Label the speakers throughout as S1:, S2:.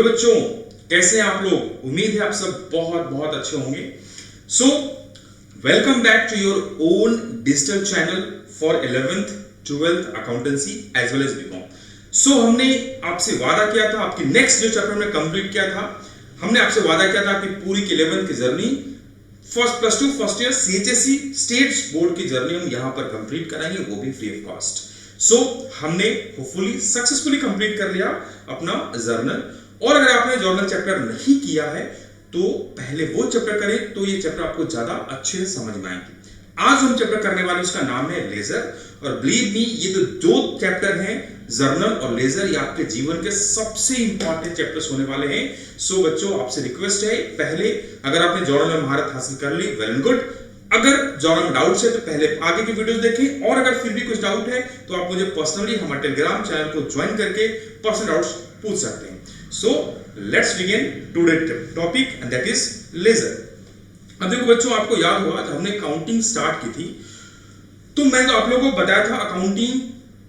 S1: बच्चों, कैसे हैं आप लोग? उम्मीद है आप सब बहुत बहुत अच्छे होंगे। So welcome back to your own digital channel for 11th 12th accountancy as well as BCom. So हमने आपसे वादा किया था, आपकी नेक्स्ट जो चैप्टर हमने कंप्लीट किया था, हमने आपसे वादा किया था कि पूरी की 11th की journey first plus two first year CHSE state board की जर्नी हम यहां पर कंप्लीट कराएंगे, वो भी फ्री ऑफ कॉस्ट। सो हमने होपफुली सक्सेसफुली कंप्लीट कर लिया अपना जर्नल। और अगर आपने जर्नल चैप्टर नहीं किया है तो पहले वो चैप्टर करें, तो ये चैप्टर आपको ज्यादा अच्छे से समझ में आएंगे। आज हम चैप्टर करने वाले उसका नाम है लेजर। और बिलीव मी, ये जो दो चैप्टर हैं जर्नल और लेजर, ये आपके जीवन के सबसे इंपॉर्टेंट चैप्टर्स होने वाले हैं। सो बच्चों, आपसे रिक्वेस्ट है, पहले अगर आपने जर्नल में महारत हासिल कर ली, वेल एंड गुड। अगर जर्नल में डाउट्स है तो पहले आगे की वीडियोस देखें, और अगर फिर भी कुछ डाउट है तो आप मुझे पर्सनली हमारे टेलीग्राम चैनल को ज्वाइन करके पर्सनल डाउट्स पूछ सकते हैं। So let's begin today topic and that is ledger. अब देखो बच्चों, आपको याद होगा जब हमने काउंटिंग स्टार्ट की थी तो मैंने तो आप लोगों को बताया था अकाउंटिंग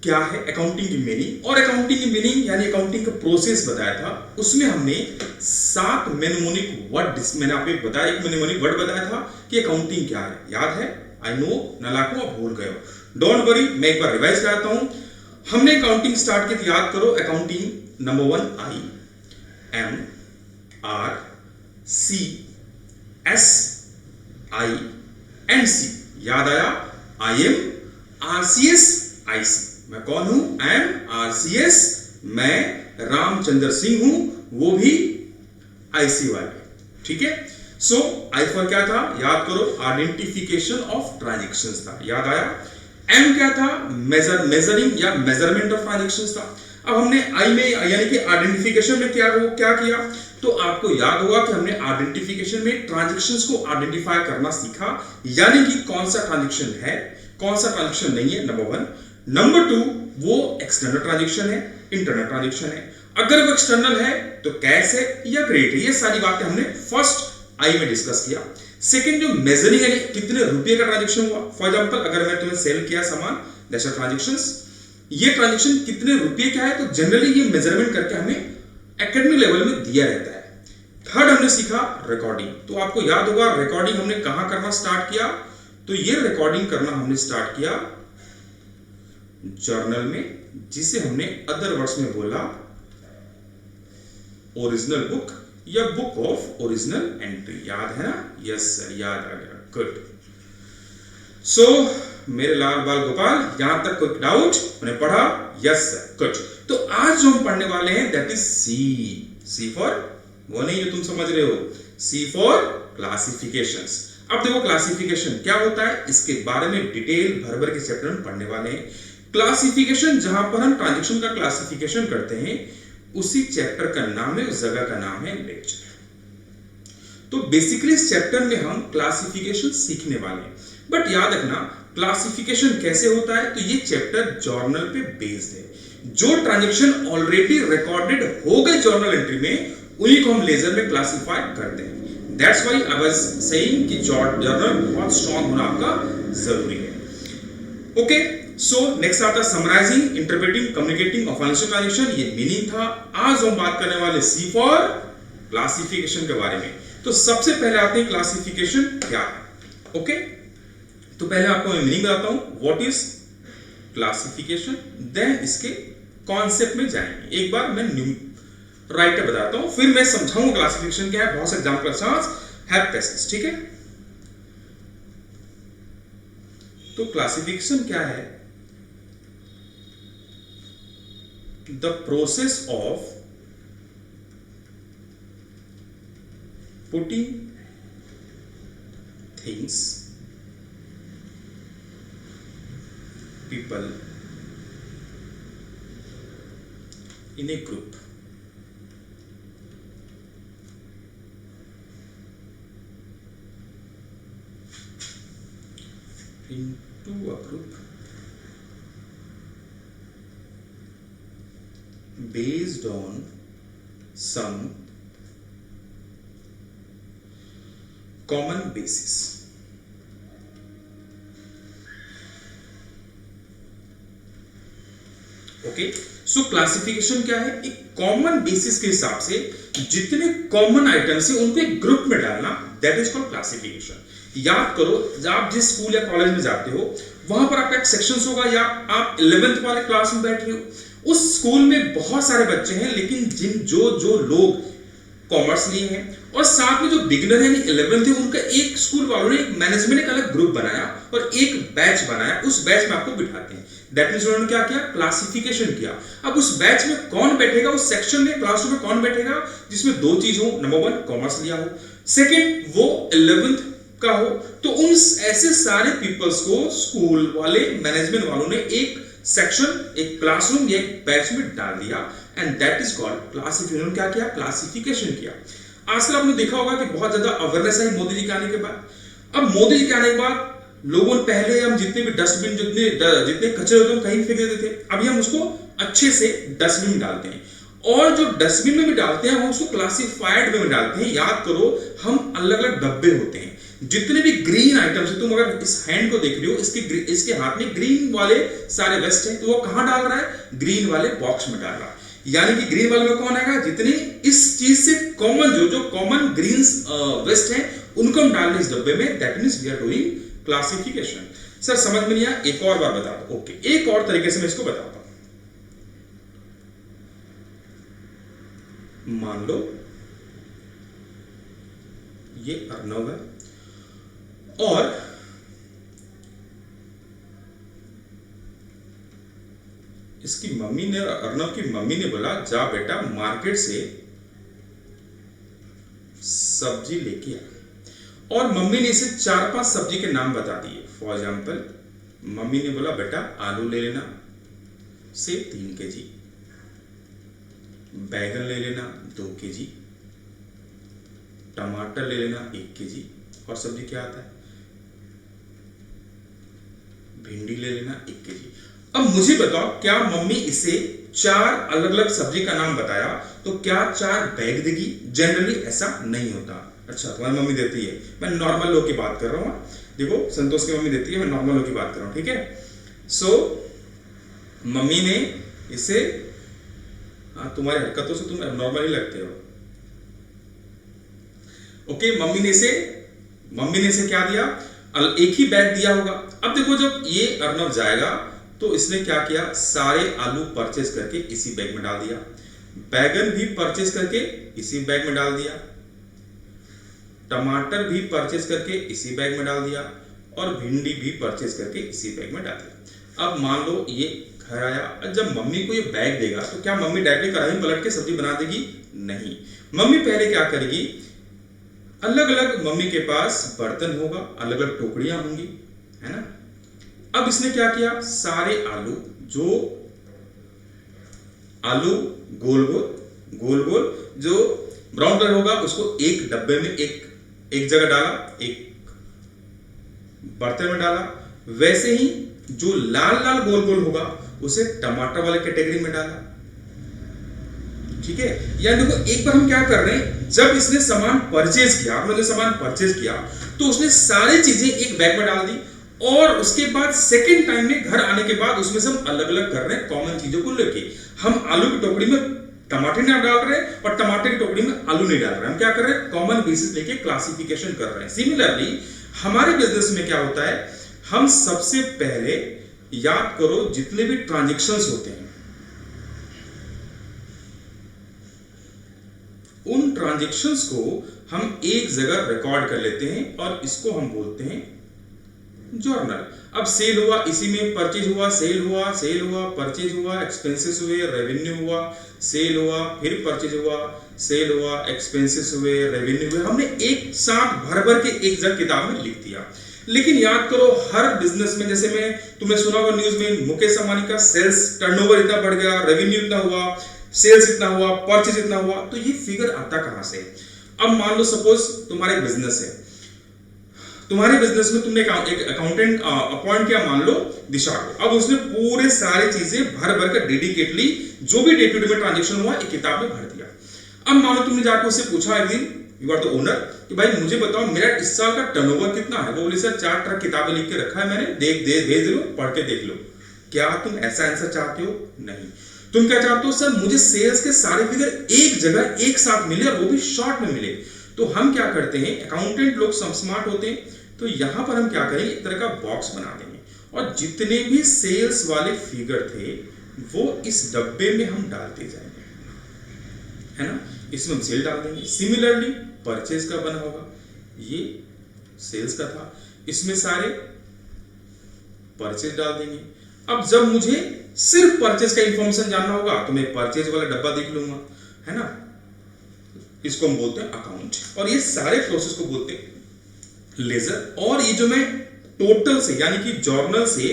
S1: क्या है, अकाउंटिंग की मीनिंग, और अकाउंटिंग की मीनिंग यानी अकाउंटिंग का प्रोसेस बताया था। उसमें हमने 7 मेमोनिक वर्ड, मैंने आपको बताया, एक मेमोनिक वर्ड बताया था कि अकाउंटिंग क्या है। याद है? आई नो नलाको आप भूल गए हो, डोंट वरी, मैं एक बार रिवाइज कराता हूं। हमने अकाउंटिंग स्टार्ट की तो याद करो, accounting number 1 I am R C S I and C. याद आया? I am R C S I C. मैं कौन हूं? I am R C S, मैं रामचंद्र सिंह हूं, वो भी आईसी वाले। ठीक है? सो आई फॉर क्या था? याद करो, आइडेंटिफिकेशन ऑफ ट्रांजैक्शंस था। याद आया? एम क्या था? मेजरिंग या मेजरमेंट ऑफ ट्रांजैक्शंस था। अब हमने आई में यानी कि आइडेंटिफिकेशन में क्या किया? तो आपको याद होगा कि हमने आइडेंटिफिकेशन में ट्रांजैक्शंस को आइडेंटिफाई करना सीखा, यानी कि कौन सा ट्रांजैक्शन है, कौन सा ट्रांजैक्शन नहीं है, नंबर 1। नंबर 2, वो एक्सटर्नल ट्रांजैक्शन है, इंटरनल ट्रांजैक्शन है। अगर वो एक्सटर्नल है तो कैश है या क्रेडिट है। ये सारी बातें हमने फर्स्ट आई में डिस्कस किया। सेकंड, जो मेजरिंग यानी कितने रुपए का ट्रांजैक्शन हुआ। फॉर एग्जांपल, अगर मैं तुम्हें सेल किया सामान, दैट्स अ ट्रांजैक्शंस, ये ट्रांजैक्शन कितने रुपए का है, तो जनरली ये मेजरमेंट करके हमें एकेडमिक लेवल में दिया रहता है। थर्ड हमने सीखा रिकॉर्डिंग। तो आपको याद होगा रिकॉर्डिंग हमने कहां करना स्टार्ट किया, तो ये रिकॉर्डिंग करना हमने स्टार्ट किया जर्नल में, जिसे हमने अदर वर्ड्स में बोला ओरिजिनल बुक या बुक ऑफ ओरिजिनल एंट्री। याद है ना? यस सर, याद आ गया, गुड। सो मेरे लाल बाल गोपाल, यहां तक कोई डाउट? मैंने पढ़ा? Yes sir, good. तो आज जो हम पढ़ने वाले हैं दैट इज सी फॉर वो नहीं जो तुम समझ रहे हो, सी फॉर क्लासिफिकेशंस। अब देखो क्लासिफिकेशन क्या होता है, इसके बारे में डिटेल भर के चैप्टर में पढ़ने वाले हैं। क्लासिफिकेशन, जहां पर हम ट्रांजैक्शन का क्लासिफिकेशन करते हैं, उसी चैप्टर का नाम है, उस जगह का नाम है लेक्चर। तो बेसिकली इस चैप्टर में हम क्लासिफिकेशन सीखने वाले हैं। बट याद रखना, क्लासिफिकेशन कैसे होता है, तो ये चैप्टर जर्नल पे बेस्ड है। जो ट्रांजैक्शन ऑलरेडी रिकॉर्डेड हो गए जर्नल एंट्री में, उन्हीं को हम लेजर में क्लासिफाई करते हैं। That's why I was saying कि जर्नल बहुत स्ट्रांग होना आपका जरूरी है। ओके, सो नेक्स्ट आता है summarising, interpreting, communicating of financial transaction. ये मीनिंग था। आज हम बात करने वाले सी फॉर क्लासिफिकेशन के बारे में। तो सबसे पहले आते हैं क्लासिफिकेशन क्या है। ओके, तो पहले आपको मैं मीनिंग बताता हूं, व्हाट इज क्लासिफिकेशन, देन इसके कॉन्सेप्ट में जाएंगे। एक बार मैं राइटर बताता हूं, फिर मैं समझाऊंगा क्लासिफिकेशन क्या है। बहुत से एग्जांपल्स हैव पैसेज। ठीक है? तो क्लासिफिकेशन क्या है? The process of putting things, people in a group into a group based on some common basis. Okay, so classification क्या है? एक कॉमन बेसिस के हिसाब से जितने कॉमन आइटम्स है उनको एक ग्रुप में डालना, दैट इज कॉल्ड क्लासिफिकेशन। याद करो, आप जिस स्कूल या कॉलेज में जाते हो वहां पर आपका एक सेक्शन होगा, या आप 11th वाले क्लास में बैठे हो, उस स्कूल में बहुत सारे बच्चे हैं, लेकिन जो लोग कॉमर्स लिए हैं और साथ में जो बिगिनर है 11th है, उनका एक स्कूल वालों ने, एक मैनेजमेंट एक अलग ग्रुप बनाया और एक बैच बनाया, उस बैच में आपको बिठाते हैं। दैट मींस उन्होंने क्या किया? क्लासिफिकेशन किया। अब उस बैच में कौन बैठेगा, उस सेक्शन में, क्लासरूम में कौन बैठेगा? जिसमें दो चीज हो, नंबर 1 कॉमर्स लिया हो, सेकंड वो 11th का हो। तो उन ऐसे सारे पीपल्स को स्कूल वाले, मैनेजमेंट वालों ने एक सेक्शन, एक क्लासरूम या एक बैच में डाल दिया, and that is called classification. क्या किया? क्लासिफिकेशन किया। आजकल आपने देखा होगा कि बहुत ज्यादा अवेयरनेस आई मोदी जी के आने के बाद। अब मोदी जी के आने के बाद लोगों ने, पहले हम जितने भी डस्टबिन, जितने कचरे होते हैं कहीं फेंक देते थे, अभी हम उसको अच्छे से डस्टबिन में डालते हैं, और जो डस्टबिन में भी डालते हैं हम उसको क्लासिफाइड में डालते हैं। याद करो, हम अलग अलग डब्बे होते हैं। जितने भी ग्रीन आइटम्स है, तुम अगर इस हैंड को देख रहे हो, इसके हाथ में ग्रीन वाले सारे वेस्ट हैं, तो वो कहां डाल रहा है? ग्रीन वाले बॉक्स में डाल रहा है। यानी कि ग्रीन वाले में कौन आएगा? जितने इस चीज से कॉमन, जो कॉमन ग्रीन वेस्ट है, उनको हम डाल रहे इस डब्बे में। That means we are doing classification. Sir समझ में नहीं आया? एक और बार बता दो। ओके, एक और तरीके से मैं इसको बताता हूं। मान लो ये अर्नव है और इसकी मम्मी ने, अर्नव की मम्मी ने बोला, जा बेटा मार्केट से सब्जी लेके आ, और मम्मी ने इसे 4-5 सब्जी के नाम बता दिए। फॉर एग्जाम्पल, मम्मी ने बोला बेटा आलू ले लेना से 3 kg, बैगन ले लेना 2 kg, टमाटर ले लेना 1 kg, और सब्जी क्या आता है? भिंडी ले लेना 1 kg। अब मुझे बताओ, क्या मम्मी इसे 4 अलग अलग सब्जी का नाम बताया तो क्या 4 बैग देगी? जनरली ऐसा नहीं होता। अच्छा, तुम्हारी मम्मी देती है, मैं नॉर्मल लोग की बात कर रहा हूं। देखो, संतोष की मम्मी देती है, मैं नॉर्मल लोग की बात कर रहा हूं, ठीक है? सो मम्मी ने इसे, तुम्हारी हरकतों से तुम नॉर्मल ही लगते हो। ओके, मम्मी ने इसे क्या दिया? एक ही बैग दिया होगा। अब देखो, जब ये अर्नव जाएगा तो इसने क्या किया? सारे आलू परचेज करके इसी बैग में डाल दिया, बैगन भी परचेज करके इसी बैग में डाल दिया, टमाटर भी परचेज करके इसी बैग में डाल दिया, और भिंडी भी परचेज करके इसी बैग में डाल दिया। अब मान लो ये घर आया, जब मम्मी को ये बैग देगा तो क्या मम्मी डायरेक्टली कढ़ाई पलट के सब्जी बना देगी? नहीं। मम्मी पहले क्या करेगी? अलग अलग मम्मी के पास बर्तन होगा, अलग अलग टोकरियां होंगी, है ना? अब इसने क्या किया? सारे आलू गोल गोल जो ब्राउन कलर होगा उसको एक डब्बे में, एक जगह डाला, एक बर्तन में डाला। वैसे ही जो लाल लाल गोल गोल होगा उसे टमाटर वाले कैटेगरी में डाला, ठीक है? यानी देखो, एक बार हम क्या कर रहे हैं, जब इसने सामान परचेज किया, तो उसने सारी चीजें एक बैग में डाल दी, और उसके बाद सेकेंड टाइम में घर आने के बाद उसमें से हम अलग अलग कर रहे हैं कॉमन चीजों को लेके। हम आलू की टोकरी में टमाटर नहीं डाल रहे हैं और टमाटर की टोकरी में आलू नहीं डाल रहे हैं। हम क्या कर रहे हैं? कॉमन बेसिस लेके क्लासिफिकेशन कर रहे हैं। सिमिलरली हमारे बिजनेस में क्या होता है? हम सबसे पहले, याद करो, जितने भी ट्रांजैक्शंस होते हैं, उन ट्रांजैक्शंस को हम एक जगह रिकॉर्ड कर लेते हैं और इसको हम बोलते हैं जर्नल। अब सेल हुआ, इसी में परचेज हुआ, सेल हुआ, परचेज हुआ, एक्सपेंसेस हुए, रेवेन्यू हुआ, सेल हुआ, फिर परचेज हुआ, सेल हुआ, एक्सपेंसेस हुए, रेवेन्यू हुए। हमने एक साथ भर के एक जगह किताब में लिख दिया। लेकिन याद करो, हर बिजनेस में, जैसे मैं तुमने सुना होगा न्यूज में, मुकेश अंबानी का सेल्स टर्नओवर इतना बढ़ गया, रेवेन्यू इतना हुआ, सेल्स इतना हुआ, परचेज इतना हुआ, तो ये फिगर आता कहां से? अब मान लो सपोज तुम्हारा बिजनेस है, तुम्हारे बिजनेस में तुमने एक अकाउंटेंट अपॉइंट किया, मान लो दिशा को। अब उसने पूरे सारी चीजें भर कर डेडिकेटली जो भी डे टू डे में ट्रांजेक्शन हुआ एक किताब में भर दिया। अब मान लो तुमने जाकर उससे पूछा एक दिन, यू आर द ओनर, कि भाई मुझे बताओ मेरा इस साल का टर्नओवर कितना है? वो बोले सर 4 ट्रक किताबें लिख के रखा है मैंने, भेज दो, पढ़ के देख लो। क्या तुम ऐसा आंसर चाहते हो? नहीं। तुम क्या चाहते हो सर, मुझे सेल्स के सारे फिगर एक जगह एक साथ मिले और वो भी शॉर्ट में मिले। तो हम क्या करते हैं, अकाउंटेंट लोग सब स्मार्ट होते हैं, तो यहां पर हम क्या करेंगे, एक तरह का बॉक्स बना देंगे और जितने भी सेल्स वाले फिगर थे वो इस डब्बे में हम डालते जाएंगे, है ना। इसमें हम सेल डाल देंगे। सिमिलरली परचेज का बना होगा, ये सेल्स का था, इसमें सारे परचेज डाल देंगे। अब जब मुझे सिर्फ परचेज का इंफॉर्मेशन जानना होगा तो मैं परचेज वाला डब्बा देख लूंगा, है ना। इसको हम बोलते हैं अकाउंट, और ये सारे प्रोसेस को बोलते हैं लेजर। और ये जो मैं टोटल से यानी कि जर्नल से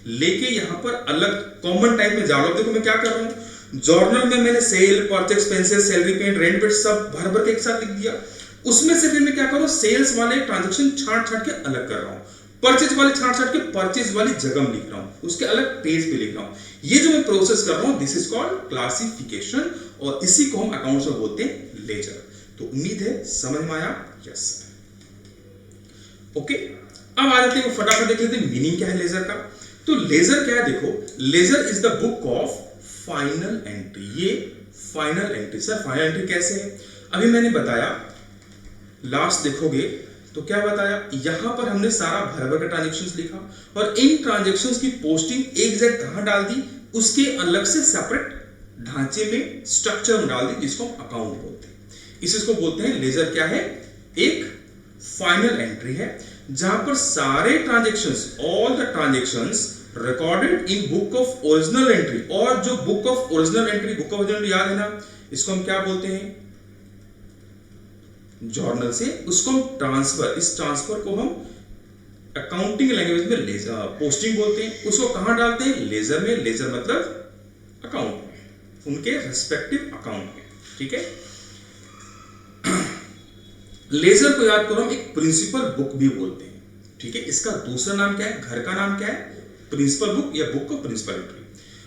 S1: लेके यहां पर अलग कॉमन टाइप में जा रहा हूं, देखो मैं क्या कर रहा हूं, जर्नल में मैंने sale, purchase expenses, salary paid, rent paid सब भर भर के एक साथ लिख दिया। उसमें से फिर मैं क्या करूं, सेल्स वाले ट्रांजैक्शन छांट छांट के अलग कर रहा हूं, परचेज वाले छांट छांट के परचेज वाली जगह में लिख रहा हूं, उसके अलग पेज पे लिख रहा हूं। ये जो मैं प्रोसेस कर रहा हूं दिस इज कॉल्ड क्लासिफिकेशन, और इसी को हम अकाउंट्स में बोलते हैं लेजर। तो उम्मीद है समझ में आया। यस ओके, अब आ जाते हैं फटाफट देख लेते हैं मीनिंग क्या है लेजर का। तो लेजर क्या है, देखो ledger is the book of final entry. ये final entry, sir final entry कैसे है, अभी मैंने बताया, लास्ट देखोगे तो क्या बताया, यहां पर हमने सारा भर भर का ट्रांजेक्शंस लिखा और इन ट्रांजेक्शंस की पोस्टिंग एक जगह कहां डाल दी, उसके अलग से सेपरेट ढांचे में, स्ट्रक्चर में डाल दी, जिसको हम अकाउंट बोलते हैं। इसको बोलते हैं लेजर। क्या है, एक फाइनल एंट्री है जहां पर सारे transactions, all the transactions recorded in book of original entry. और जो book of original entry, book of original entry याद है ना, इसको हम क्या बोलते हैं, जर्नल से उसको हम ट्रांसफर, इस ट्रांसफर को हम अकाउंटिंग लैंग्वेज में लेजर पोस्टिंग बोलते हैं। उसको कहां डालते हैं, लेजर में। लेजर मतलब अकाउंट में, उनके रेस्पेक्टिव अकाउंट में, ठीक है। लेजर को याद करो हम एक प्रिंसिपल बुक भी बोलते हैं, ठीक है। इसका दूसरा नाम क्या है, घर का नाम क्या है, प्रिंसिपल बुक या book of principal entry.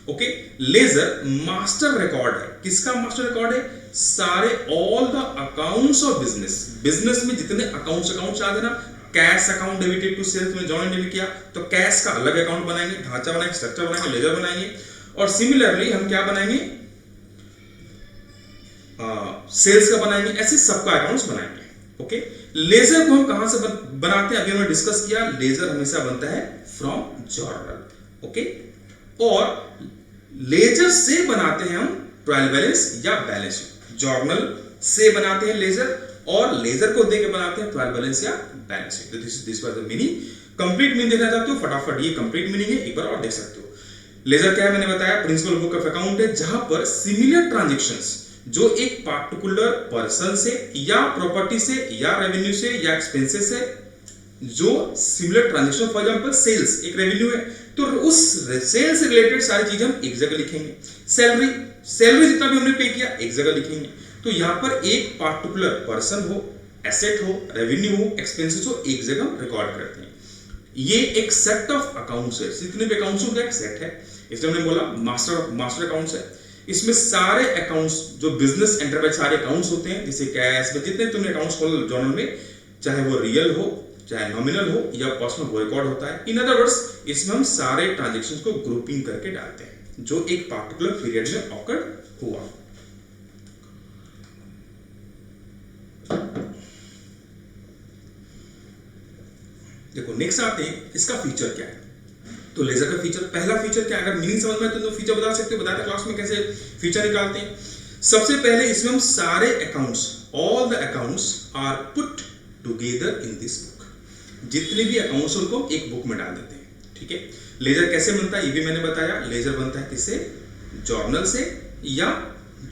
S1: Okay, ledger master record है। किसका मास्टर रिकॉर्ड है, सारे all the accounts of business. Business में जितने अकाउंट्स याद है ना, cash account debited to sales में जॉइंट डेबिट किया तो कैश का अलग अकाउंट बनाएंगे, ढांचा बनाएंगे, स्ट्रक्चर बनाएंगे, लेजर बनाएंगे। और सिमिलरली हम क्या बनाएंगे, सेल्स का बनाएंगे, ऐसे सबका अकाउंट्स बनाएंगे। ओके, लेजर को हम कहां से बनाते हैं, अभी हमने डिस्कस किया, लेजर हमेशा बनता है फ्रॉम जर्नल। ओके, और लेजर से बनाते हैं हम ट्रायल बैलेंस या बैलेंस शीट। जर्नल से बनाते हैं लेजर और लेजर को देके बनाते हैं ट्रायल बैलेंस या बैलेंस शीट। तो this was the meaning. Complete meaning देखना चाहते हो फटाफट, ये कंप्लीट मीनिंग है, एक बार और देख सकते हो। लेजर क्या है, मैंने बताया प्रिंसिपल बुक ऑफ अकाउंट है, जहां पर सिमिलर ट्रांजैक्शंस जो एक पार्टिकुलर पर्सन से या प्रॉपर्टी से या रेवेन्यू से या एक्सपेंसेस से, जो similar transaction, for example sales एक रेवेन्यू है तो उस सेल्स से रिलेटेड सारी चीजें हम एक जगह लिखेंगे। सैलरी जितना भी हमने पे किया एक जगह लिखेंगे। तो यहां पर एक पार्टिकुलर पर्सन हो, एसेट हो, रेवेन्यू हो, एक्सपेंसेस हो, एक जगह हम रिकॉर्ड करते हैं। ये एक सेट ऑफ अकाउंट्स है, जितने भी अकाउंट्स होंगे एक सेट है, इसलिए हमने बोला मास्टर अकाउंट्स है। इसमें सारे अकाउंट्स जो बिजनेस एंटरप्राइज सारे अकाउंट्स होते हैं, जैसे कैश में जितने तुमने अकाउंट्स खोले जर्नल में, चाहे वो रियल हो, चाहे नॉमिनल हो या पर्सनल, वो रिकॉर्ड होता है। इन अदर वर्ड्स इसमें हम सारे ट्रांजैक्शंस को ग्रुपिंग करके डालते हैं जो एक पार्टिकुलर पीरियड में ऑकर हुआ। देखो नेक्स्ट आते हैं, इसका फीचर क्या है। तो लेजर का फीचर, पहला फीचर क्या है, अगर मीनिंग समझ में तो फीचर बता सकते हो, बताया क्लास में कैसे फीचर निकालते हैं। सबसे पहले इसमें हम सारे accounts, all the accounts are put together in this book. जितने भी अकाउंट्स उनको एक बुक में डाल देते हैं, ठीक है। लेजर कैसे बनता है ये भी मैंने बताया। लेजर बनता है किससे, जर्नल से, या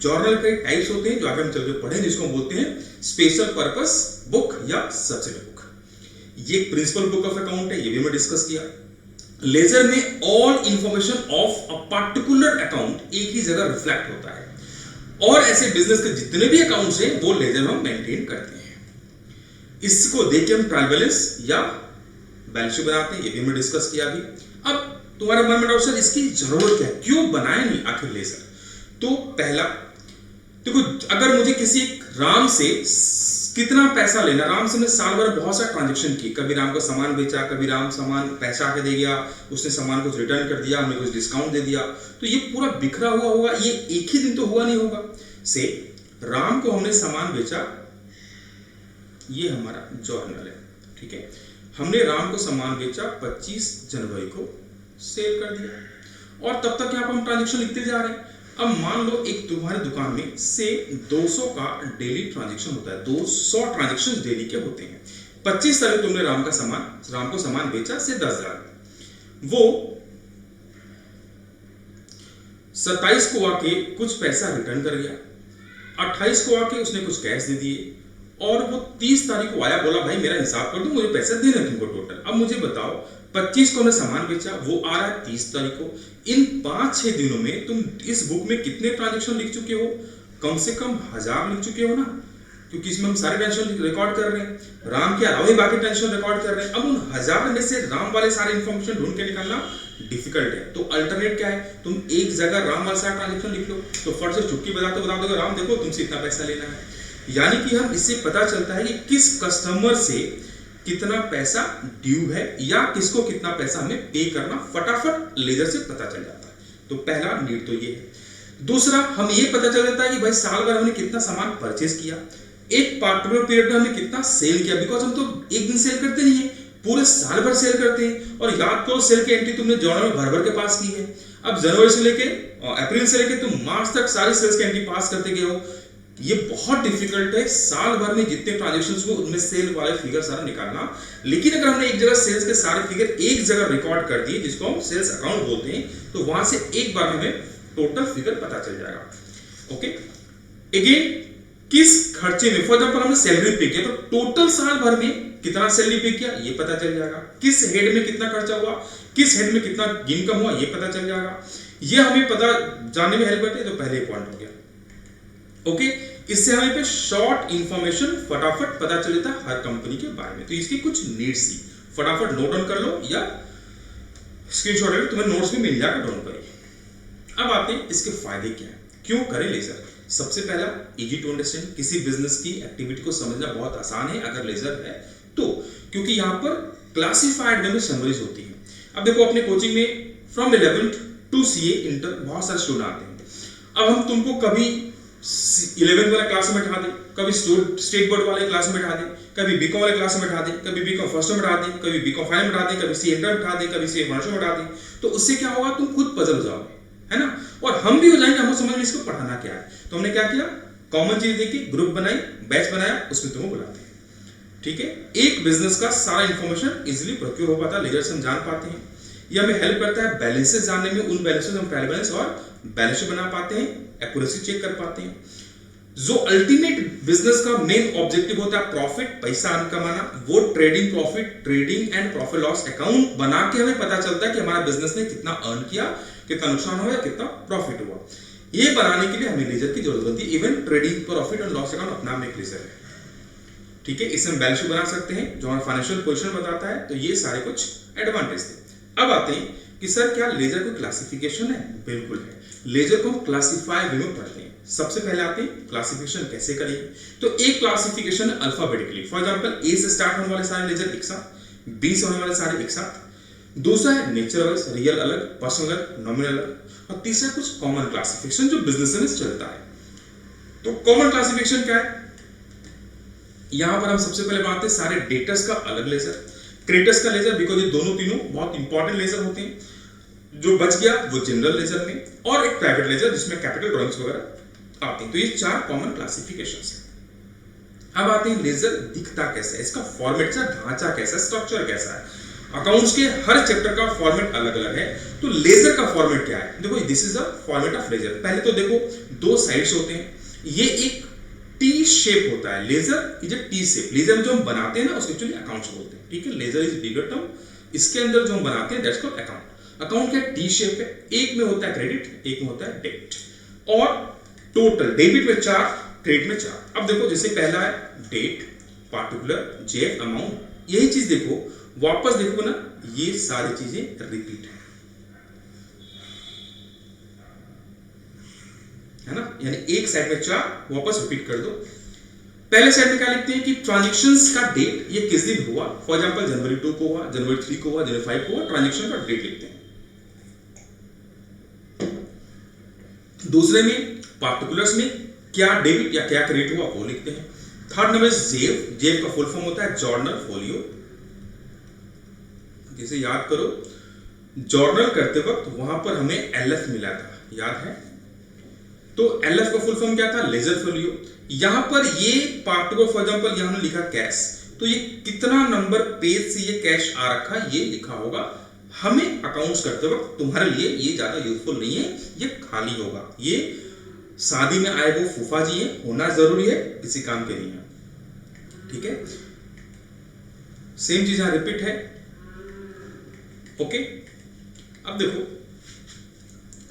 S1: जर्नल के टाइप्स होते हैं जो आगे हम चल के पढ़ेंगे, जिसको हम बोलते हैं स्पेशल पर्पस बुक या सब्सिडी बुक। ये प्रिंसिपल बुक ऑफ अकाउंट है, ये भी मैं डिस्कस किया। लेजर में all information of a particular account एक ही जगह रिफ्लेक्ट होता है, और ऐसे बिजनेस के जितने भी अकाउंट्स हैं वो लेजर में हम मेंटेन करते हैं। इसको देख के हम ट्रायल बैलेंस या बैलेंस शीट बनाते हैं, ये भी हमने डिस्कस किया अभी। अब तुम्हारे मन में डाउट, सर इसकी जरूरत क्या है, क्यों बनाए नहीं आखिर लेजर। तो पहला देखो, अगर मुझे किसी राम से कितना पैसा लेना। राम से ने साल भर बहुत सारा ट्रांजेक्शन की, कभी राम को सामान बेचा, कभी राम सामान पैसा आके दे गया, उसने सामान कुछ रिटर्न कर दिया, हमने कुछ डिस्काउंट दे दिया, तो ये पूरा बिखरा हुआ होगा, ये एक ही दिन तो हुआ नहीं होगा। से राम को हमने सामान बेचा, ये हमारा जर्नल है, ठीक है। हमने राम को सामान बेचा 25 जनवरी को, सेल कर दिया, और तब तक यहाँ पर हम ट्रांजेक्शन लिखते जा रहे हैं। अब मान लो एक तुम्हारी दुकान में से 200 का डेली ट्रांजेक्शन होता है, 200 ट्रांजेक्शन डेली के होते हैं। 25 तारीख तुमने राम को सामान बेचा से 10,000, वो 27 को आके कुछ पैसा रिटर्न कर गया, 28 को आके उसने कुछ कैश दे दिए, और वो 30 तारीख को आया, बोला भाई मेरा हिसाब कर दो, मुझे पैसे देने तुमको टोटल। अब मुझे बताओ 25 को हमने सामान बेचा, वो आ रहा है 30 तारीख को। इन 5-6 दिनों में तुम इस बुक में कितने ट्रांजेक्शन लिख चुके हो? कम से कम 1000 लिख चुके हो ना, क्योंकि इसमें हम सारे ट्रांजेक्शन रिकॉर्ड कर रहे हैं, राम के अलावा बाकी ट्रांजेक्शन रिकॉर्ड कर रहे हैं। अब उन 1000 में से राम वाले सारे इंफॉर्मेशन ढूंढ के निकालना डिफिकल्ट है, तो अल्टरनेट क्या है, तुम एक जगह राम वाला सारा ट्रांजेक्शन लिख लो, तो फट से चुटकी बता दो राम देखो तुमसे इतना पैसा लेना है। यानी कि हम इससे पता चलता है कि किस कस्टमर से कितना पैसा ड्यू है, या किसको कितना पैसा हमें पे करना, फटाफट लेजर से पता चल जाता है। तो पहला नीड तो ये है। दूसरा, हम ये पता चल जाता है कि भाई साल भर हमने कितना सामान परचेज किया, एक पार्टिकुलर पीरियड में हमने कितना सेल किया, बिकॉज हम तो एक दिन सेल करते नहीं है, पूरे साल भर सेल करते हैं। और याद करो सेल की एंट्री तुमने जनवरी में भर के पास की है। अब जनवरी से लेके अप्रैल से लेके तुम मार्च तक सारी सेल्स की एंट्री पास करते गए हो। ये बहुत डिफिकल्ट है साल भर में जितने ट्रांजेक्शंस हुए उनमें सेल वाले फिगर सारा निकालना। लेकिन अगर हमने एक जगह सेल्स के सारे फिगर एक जगह रिकॉर्ड कर दिए, जिसको हम सेल्स अकाउंट बोलते हैं, तो वहां से एक बार में हमें टोटल फिगर पता चल जाएगा। ओके, अगेन किस खर्चे में, फॉर एग्जांपल हमने सैलरी पे किया, तो टोटल साल भर में कितना सैलरी पे किया ये पता चल जाएगा। किस हेड में कितना खर्चा हुआ, किस हेड में कितना इनकम हुआ ये पता चल जाएगा। ये हमें पता जानने में हेल्प करते हैं, तो पहले पॉइंट हो गया। ओके, इससे हमें पे शॉर्ट इंफॉर्मेशन फटाफट पता चल जाता है हर कंपनी के बारे में। तो इसकी कुछ नीड्स थी, फटाफट नोट डाउन कर लो या स्क्रीनशॉट ले लो, तुम्हें नोट्स में मिल जाएगा, डोंट वरी। अब आते हैं इसके फायदे क्या है, क्यों करें लेजर। सबसे पहला, इजी टू अंडरस्टैंड, किसी बिजनेस की एक्टिविटी को समझना बहुत आसान है अगर लेजर है तो, क्योंकि यहाँ पर क्लासिफाइड में समरीज होती है। अब देखो अपने कोचिंग में from 11th to CA inter बहुत सारे स्टूडेंट आते हैं। अब हम तुमको कभी 11th वाले क्लास में बैठा दे, कभी स्टेट बोर्ड वाले क्लास में बैठा दे, कभी बीकॉम वाले क्लास में बैठा दे, कभी बीकॉम फर्स्ट में बैठा दे, कभी बीकॉम फाइनल में बैठा दे, कभी सीए इंटर में बैठा दे, कभी सीए फर्स्ट में बैठा दे, तो उससे क्या होगा, तुम खुद पजल हो जाओगे, है ना। और हम भी हो जाएंगे, हमको समझ में इसको पढ़ाना क्या है। तो हमने क्या किया, कॉमन चीज देखी, ग्रुप बनाई, बैच बनाया, उसमें तुमको बुलाते हैं, ठीक है। एक बिजनेस का सारा इंफॉर्मेशन इजीली प्रोक्योर हो पाता है, लेजर से हम जान पाते हैं। ये हमें हेल्प करता है बैलेंसेस जानने में, उन बैलेंसेस हम ट्रायल बैलेंस और बैलेंस शीट बना पाते हैं, एक्यूरेसी चेक कर पाते हैं। जो अल्टीमेट बिजनेस का मेन ऑब्जेक्टिव होता है प्रॉफिट, पैसा कमाना, वो trading profit, trading and profit loss account बना के हमें पता चलता है कि हमारा बिजनेस ने कितना अर्न किया, कितना नुकसान हुआ, कितना प्रॉफिट हुआ। ये बनाने के लिए हमें लेजर की जरूरत होती है। इवन ट्रेडिंग प्रॉफिट और लॉस अकाउंट अपना में एक लेजर है, ठीक है। इससे हम बैलेंस शीट बना सकते हैं जो हमारा फाइनेंशियल पोजीशन बताता है। तो ये सारे कुछ एडवांटेज थे। अब आते हैं कि सर क्या लेजर कोई क्लासिफिकेशन है? बिल्कुल है। लेजर को हम क्लासिफाई वे में पढ़ते हैं। सबसे पहले आते हैं क्लासिफिकेशन कैसे करेंगे। तो एक क्लासिफिकेशन है अल्फाबेटिकली, फॉर एग्जांपल ए से स्टार्ट होने वाले सारे लेजर एक साथ, बी से होने वाले सारे एक साथ। दूसरा है नेचर अलग, रियल अलग, पर्सनल अलग, नॉमिनल अलग। और तीसरा कुछ कॉमन क्लासिफिकेशन जो बिजनेस में चलता है। तो कॉमन क्लासिफिकेशन क्या है, यहां पर हम सबसे पहले बात हैं सारे डेटर्स का अलग लेजर, क्रेडिटर्स का लेजर, बिकॉज ये दोनों तीनों बहुत इंपॉर्टेंट लेजर होते हैं। जो बच गया वो जनरल लेजर में, और एक प्राइवेट लेजर जिसमें कैपिटल ड्राइंग्स वगैरह आते हैं। तो ये चार कॉमन क्लासिफिकेशंस हैं। अब आते हैं लेजर दिखता कैसा है, इसका फॉर्मेट का ढांचा कैसा है, स्ट्रक्चर कैसा है। अकाउंट्स के हर चैप्टर का फॉर्मेट अलग अलग है। तो लेजर का फॉर्मेट क्या है, देखो this is the format of ledger. पहले तो देखो दो साइड्स होते हैं, ये एक टी शेप होता है, ledger is a T shape. Ledger जो हम बनाते हैं ना उसको एक्चुअली अकाउंट्स बोलते हैं, ठीक है। लेजर इज बिगर टर्म, इसके अंदर जो हम बनाते हैं दैट्स कॉल्ड अकाउंट। अकाउंट क्या टी शेप है, एक में होता है क्रेडिट, एक में होता है डेबिट। और टोटल डेबिट में 4, क्रेडिट में 4। अब देखो जैसे पहला है डेट, पार्टिकुलर, जेफ, अमाउंट। यही चीज देखो वापस देखो ना, ये सारी चीजें रिपीट है ना, यानी एक साइड में 4 वापस रिपीट कर दो। पहले साइड में क्या लिखते हैं कि ट्रांजेक्शंस का डेट ये किस दिन हुआ, फॉर एग्जांपल जनवरी 2 को हुआ, जनवरी 3 को हुआ, जनवरी 5 को हुआ, ट्रांजेक्शन का डेट लिखते हैं। दूसरे में पार्टिकुलर्स में क्या डेबिट या क्या क्रेडिट हुआ वो लिखते हैं। थर्ड नंबर जेव, जेव का फुल फॉर्म होता है जर्नल फोलियो। जैसे याद करो जर्नल करते वक्त वहां पर हमें एलएफ मिला था, याद है, तो एलएफ का फुल फॉर्म क्या था, लेजर फोलियो। यहां पर ये पार्टिकुलर फॉर एग्जांपल यहां लिखा कैश, तो ये कितना नंबर पेज से ये कैश आ रखा ये लिखा होगा। हमें अकाउंट्स करते वक्त तुम्हारे लिए ये ज्यादा यूजफुल नहीं है, ये खाली होगा। ये शादी में आए वो फूफा जी है, होना जरूरी है, किसी काम के नहीं है, ठीक है। सेम चीज यहां रिपीट है, ओके। अब देखो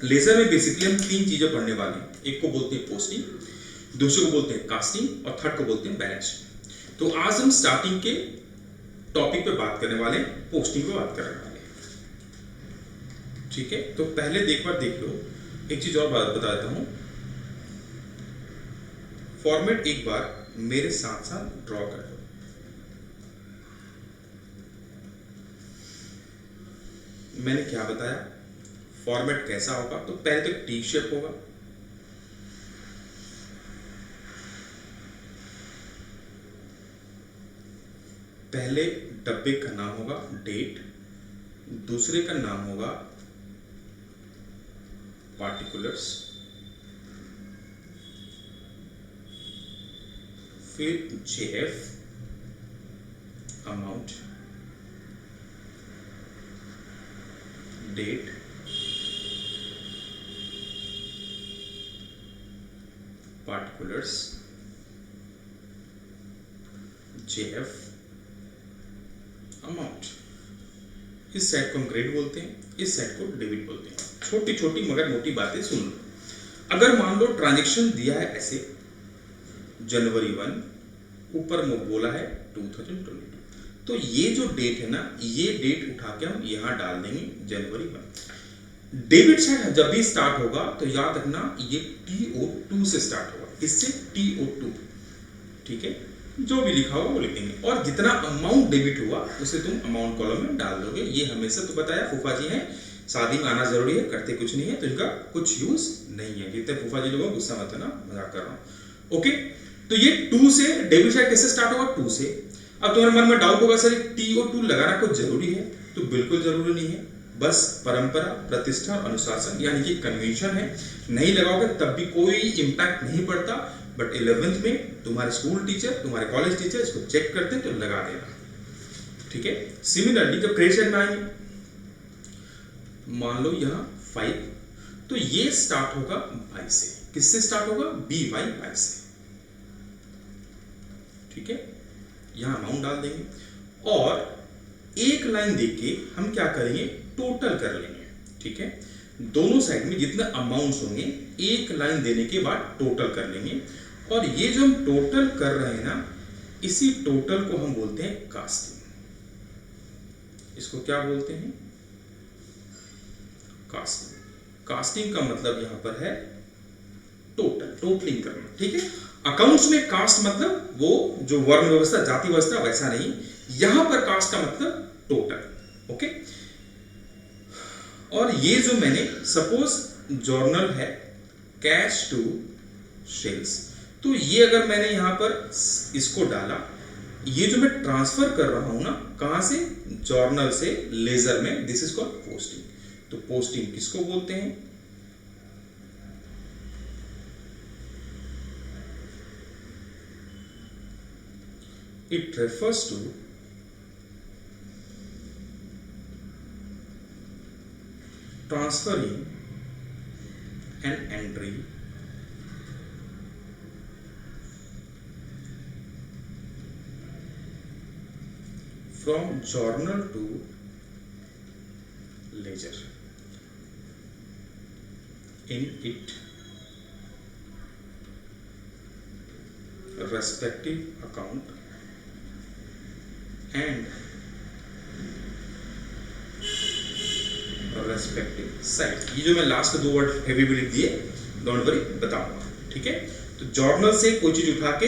S1: लेजर में बेसिकली हम तीन चीजें पढ़ने वाले हैं। एक को बोलते हैं पोस्टिंग, दूसरे को बोलते हैं कास्टिंग और थर्ड को बोलते हैं बैलेंस शीट। तो आज हम स्टार्टिंग के टॉपिक पे बात करने वाले हैं, पोस्टिंग पे बात करने वाले हैं, ठीक है। तो पहले एक बार देख लो, एक चीज और बात बता देता हूं, फॉर्मेट एक बार मेरे साथ साथ ड्रॉ कर दो। मैंने क्या बताया, फॉर्मेट कैसा होगा, तो पहले तो टी शेप होगा, पहले डब्बे का नाम होगा डेट, दूसरे का नाम होगा पार्टिकुलर्स, फिर JF amount, date, particulars, JF amount. इस सेट को हम क्रेडिट बोलते हैं, इस सेट को डेबिट बोलते हैं। छोटी छोटी मगर मोटी बातें सुन लो। अगर मान लो ट्रांजैक्शन दिया है ऐसे जनवरी 1, ऊपर में बोला है 2022, तो ये जो डेट है ना, ये डेट उठा के हम यहां डाल देंगे जनवरी 1। डेबिट साइड जब भी स्टार्ट होगा तो याद रखना ये TO2 से स्टार्ट होगा, इससे TO2, ठीक है। जो भी लिखा होगा वो लिख देंगे, और जितना अमाउंट डेबिट हुआ उसे तुम अमाउंट कॉलम में डाल दोगे। ये हमेशा तो बताया फूफा जी हैं, शादी में आना जरूरी है, करते कुछ नहीं है, तो इनका कुछ यूज नहीं है। जितने फूफा जी लोगों गुस्सा मत करना, मजाक कर रहा हूं, ओके। तो ये 2 से डेबिट साइड कैसे स्टार्ट होगा, 2 से। अब तुम्हारे मन में डाउट होगा सर TO2 लगाना कुछ जरूरी है, तो बिल्कुल जरूरी नहीं है, बस परंपरा, प्रतिष्ठा, अनुशासन यानी कि कन्वेंशन है। नहीं लगाओगे तब भी कोई इंपैक्ट नहीं पड़ता, बट 11th में तुम्हारे स्कूल टीचर, तुम्हारे कॉलेज टीचर इसको चेक करते हैं तो लगा देना, ठीक है। सिमिलरली जब क्रेडिट साइड में आएंगे, मान लो यहां 5, तो ये स्टार्ट होगा बाई से। किससे स्टार्ट होगा, BY से, ठीक है। यहां अमाउंट डाल देंगे और एक लाइन देके हम क्या करेंगे, टोटल कर लेंगे, ठीक है। दोनों साइड में जितने अमाउंट्स होंगे एक लाइन देने के बाद टोटल कर लेंगे, और ये जो हम टोटल कर रहे हैं ना, इसी टोटल को हम बोलते हैं कास्टिंग। इसको क्या बोलते हैं, कास्टिंग। कास्टिंग का मतलब यहां पर है टोटल, टोटलिंग करना, ठीक है। अकाउंट्स में कास्ट मतलब वो जो वर्ण व्यवस्था, जाति व्यवस्था, वैसा नहीं, यहां पर कास्ट का मतलब टोटल, ओके। और ये जो मैंने सपोज जर्नल है कैश टू सेल्स, तो ये अगर मैंने यहां पर इसको डाला, ये जो मैं ट्रांसफर कर रहा हूं ना, कहां से, जर्नल से लेजर में, दिस इज कॉल्ड पोस्टिंग। तो पोस्टिंग किसको बोलते हैं, it refers to transferring an entry from journal to ledger in its respective account and respective side. ये जो मैं लास्ट 2 वर्ड हेवी भी लिख दिए, डोंट वरी, बताऊंगा, ठीक है। तो जर्नल से कोई चीज उठा के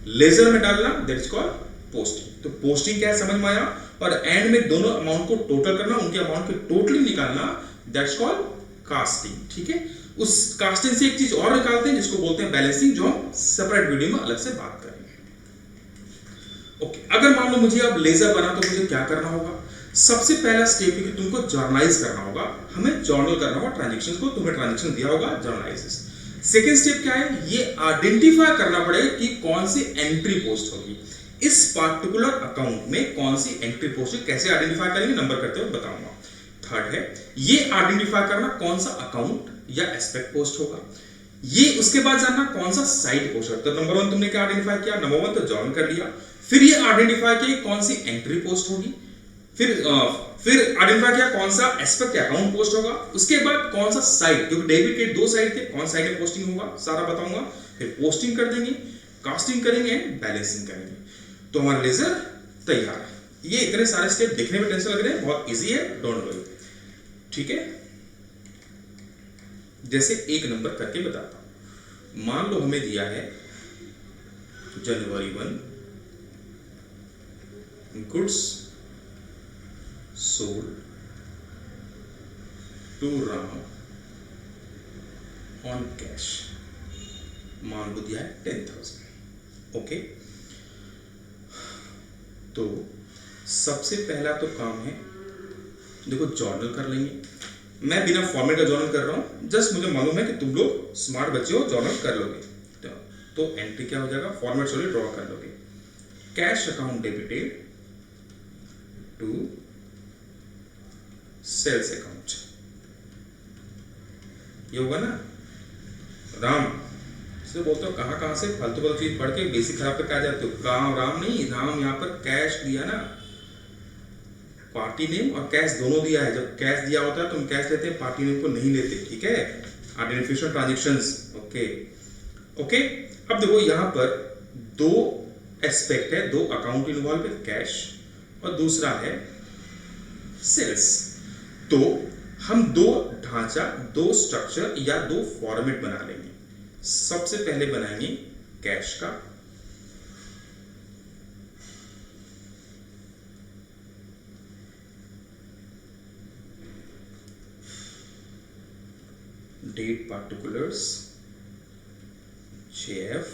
S1: लेजर में डालना, दैट इज कॉल्ड पोस्टिंग। तो पोस्टिंग क्या है समझ में आया, और एंड में दोनों अमाउंट को टोटल करना, उनके अमाउंट की टोटली निकालना, दैट्स कॉल्ड कास्टिंग। ठीक है, उस कास्टिंग से एक चीज और निकालते हैं जिसको बोलते हैं बैलेंसिंग, जो हम सेपरेट वीडियो में अलग से बात करेंगे। ओके, अगर मान लो मुझे अब लेजर बना तो मुझे क्या करना होगा? सबसे पहला स्टेप है कि तुमको जर्नलाइज करना होगा, हमें जर्नल करना होगा ट्रांजैक्शंस को, तुम्हें ट्रांजैक्शन दिया होगा, जर्नलाइज। सेकेंड स्टेप क्या है? ये आइडेंटिफाई करना पड़ेगा कि कौन सी एंट्री पोस्ट होगी इस पार्टिकुलर अकाउंट में, कौन सी एंट्री पोस्ट है, कैसे आइडेंटिफाई करेंगे, नंबर करते हुए बताऊंगा। थर्ड है ये आइडेंटिफाई करना कौन सा अकाउंट या एस्पेक्ट पोस्ट होगा, ये उसके बाद जानना कौन सा साइट पोस्ट है। तो नंबर 1 तुमने क्या आइडेंटिफाई किया? नंबर 1 तो जॉइन कर लिया, फिर ये आइडेंटिफाई किया कौन सी एंट्री पोस्ट होगी, फिर आइडेंटिफाई किया कौन सा एस्पेक्ट अकाउंट पोस्ट होगा, उसके बाद कौन सा साइट, क्योंकि डेबिट के 2 साइड थे, कौन साइड में पोस्टिंग होगा सारा बताऊंगा, फिर पोस्टिंग कर देंगे, कास्टिंग करेंगे एंड बैलेंसिंग करेंगे, तो हमारा लेजर तैयार है। ये इतने सारे स्टेप देखने में टेंशन लग रहे हैं, बहुत इजी है, डोंट वरी। ठीक है, जैसे एक नंबर करके बताता हूं। मान लो हमें दिया है जनवरी 1 goods sold to Ram on cash, मान लो दिया है 10,000। ओके, तो सबसे पहला तो काम है, देखो जर्नल कर लेंगे। मैं बिना फॉर्मेट का जर्नल कर रहा हूं, जस्ट मुझे मालूम है कि तुम लोग स्मार्ट बच्चे हो, जर्नल कर लोगे। तो एंट्री क्या हो जाएगा? फॉर्मेट सॉरी ड्रॉ कर लोगे, cash account debited to sales account, ये होगा ना। राम से बोलते हो कहां से फालतू चीज पढ़ के बेसिक खराब करके आ जाते हो। कहां राम नहीं, राम यहाँ पर कैश दिया ना, पार्टी नेम और कैश दोनों दिया है। जब कैश दिया होता है तुम कैश लेते हैं, पार्टी नेम को नहीं लेते। ठीक है, आइडेंटिफिकेशन ट्रांजैक्शंस। ओके ओके, अब देखो यहाँ पर 2 एस्पेक्ट है, 2 अकाउंट इन्वॉल्व है, कैश और दूसरा है सेल्स। तो हम 2 ढांचा, 2 स्ट्रक्चर या 2 फॉर्मेट बना लेंगे। सबसे पहले बनाएंगे कैश का, date particulars, JF,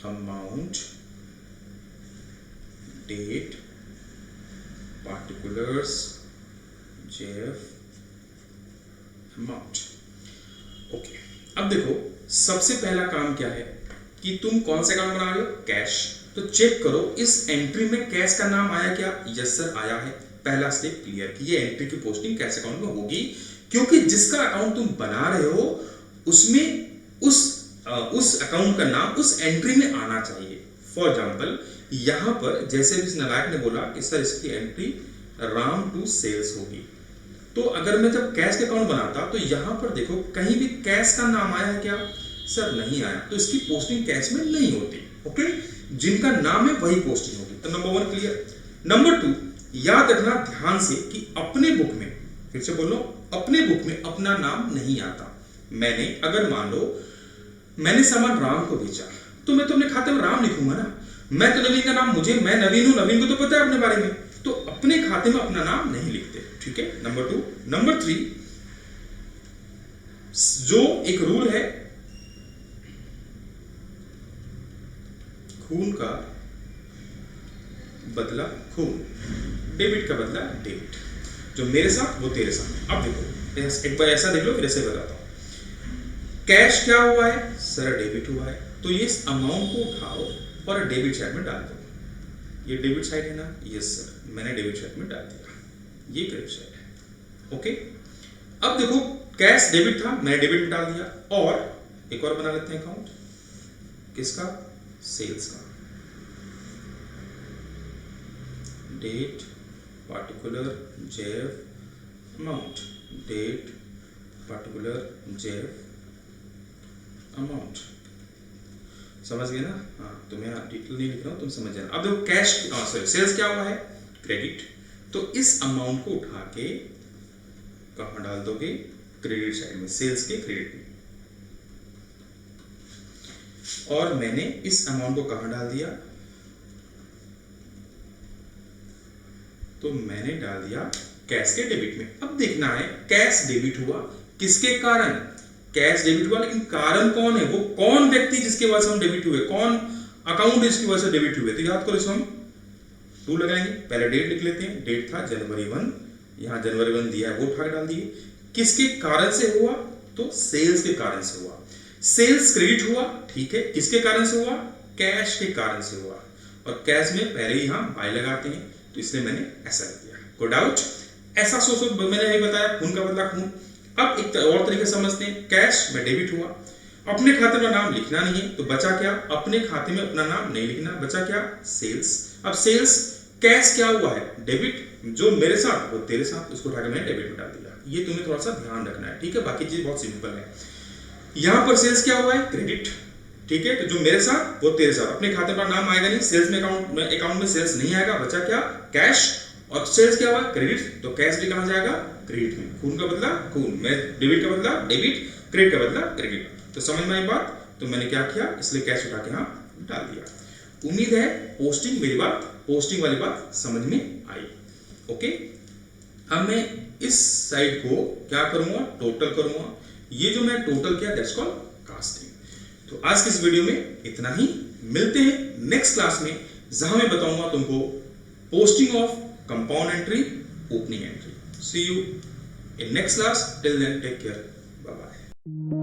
S1: amount, date particulars, JF, amount. Okay, अब देखो सबसे पहला काम क्या है कि तुम कौन सा अकाउंट बना रहे हो? कैश। तो चेक करो इस एंट्री में कैश का नाम आया क्या? यस सर आया है। पहला स्टेप क्लियर कि ये एंट्री की पोस्टिंग कैश अकाउंट में होगी, क्योंकि जिसका अकाउंट तुम बना रहे हो उसमें उस अकाउंट का नाम उस एंट्री में आना चाहिए। फॉर एग्जाम्पल यहां पर जैसे भी नालायक ने बोला कि सर इसकी एंट्री राम टू सेल्स होगी, तो अगर मैं जब कैश का अकाउंट बनाता तो यहां पर देखो कहीं भी कैश का नाम आया है क्या? सर नहीं आया, तो इसकी पोस्टिंग कैश में नहीं होती। ओके, जिनका नाम है वही पोस्टिंग होगी। तो नंबर 1 क्लियर। नंबर 2 याद रखना ध्यान से कि अपने बुक में, फिर से बोल लो, अपने बुक में अपना नाम नहीं आता। मैंने अगर मान लो मैंने सामान राम को बेचा तो मैं तो अपने खाते में राम लिखूंगा ना। मैं तो नवीन का नाम, मैं नवीन हूं, नवीन को तो पता है अपने बारे में, तो अपने खाते में अपना नाम नहीं लिखते। ठीक है, नंबर 2। नंबर 3 जो एक रूल है, खून का बदला खून, डेबिट का बदला डेबिट, जो मेरे साथ वो तेरे साथ। अब देखो एक बार ऐसा देख लो, फिर ऐसे बताता हूं। कैश क्या हुआ है? सर डेबिट हुआ है, तो ये अमाउंट को उठाओ और डेबिट साइड में डाल दो। ये डेबिट साइड है ना? यस सर, मैंने डेबिट साइड में डाल दिया, ये क्रेडिट साइड है। ओके, अब देखो कैश डेबिट था, मैंने डेबिट में डाल दिया, और एक और बना लेते हैं अकाउंट, किसका? सेल्स का। Date particular JF amount, date particular JF amount. समझ गए ना? हाँ, तो मैं डिटेल नहीं लिख रहा हूं, तुम समझ जाना। अब देखो कैश सॉरी सेल्स क्या हुआ है? क्रेडिट। तो इस अमाउंट को उठा के कहां डाल दोगे? क्रेडिट साइड में, सेल्स के क्रेडिट में। और मैंने इस अमाउंट को कहां डाल दिया, तो मैंने डाल दिया कैश के डेबिट में। अब देखना है कैश डेबिट हुआ किसके कारण, कैश डेबिट हुआ, लेकिन कारण कौन है, वो कौन व्यक्ति जिसके वजह से हम डेबिट हुए, कौन अकाउंट जिसकी वजह से डेबिट हुए। तो याद करो, इसमें हम टू लगाएंगे, पहले डेट लिख लेते हैं, डेट था जनवरी 1, यहां जनवरी 1 दिया है वो उठा के डाल दिए। किसके कारण से हुआ, तो सेल्स के कारण से हुआ, सेल्स क्रेडिट हुआ, ठीक है, किसके कारण से हुआ, कैश के कारण से हुआ, और कैश में पहले ही हम बाय लगाते हैं, तो इसलिए मैंने ऐसा किया। कोई डाउट, ऐसा सोचो, मैंने यही बताया खून का बदला खून। अब एक और तरीके समझते हैं, कैश में डेबिट हुआ, अपने खाते में नाम लिखना नहीं है, तो बचा क्या, अपने खाते में अपना नाम नहीं लिखना, बचा क्या, सेल्स। अब सेल्स, कैश क्या हुआ है, डेबिट, जो मेरे साथ वो तेरे साथ, उसको उठाकर मैंने डेबिट में डाल दिया। ये तुम्हें थोड़ा सा ध्यान रखना है, ठीक है, बाकी चीज बहुत सिंपल है। यहां पर सेल्स क्या हुआ है, क्रेडिट, ठीक है, तो जो मेरे साथ वो तेरे साथ, अपने खाते पर नाम आएगा नहीं, सेल्स में अकाउंट में सेल्स नहीं आएगा, बचा क्या, कैश, और सेल्स क्या हुआ, क्रेडिट, तो कैश भी कहां जाएगा, क्रेडिट में, खून का बदला खून में, डेबिट का बदला डेबिट, क्रेडिट का बदला क्रेडिट। तो समझ में आई बात, तो मैंने क्या किया, इसलिए कैश उठा के यहां डाल दिया। उम्मीद है पोस्टिंग, मेरी बात पोस्टिंग वाली बात समझ में आई। ओके, अब मैं इस साइड को क्या करूंगा, टोटल करूंगा, ये जो मैं टोटल किया दैट्स कॉल्ड कास्टिंग। तो आज के इस वीडियो में इतना ही, मिलते हैं नेक्स्ट क्लास में, जहां मैं बताऊंगा तुमको posting of compound entry, opening entry. See you in next class, till then take care, bye bye.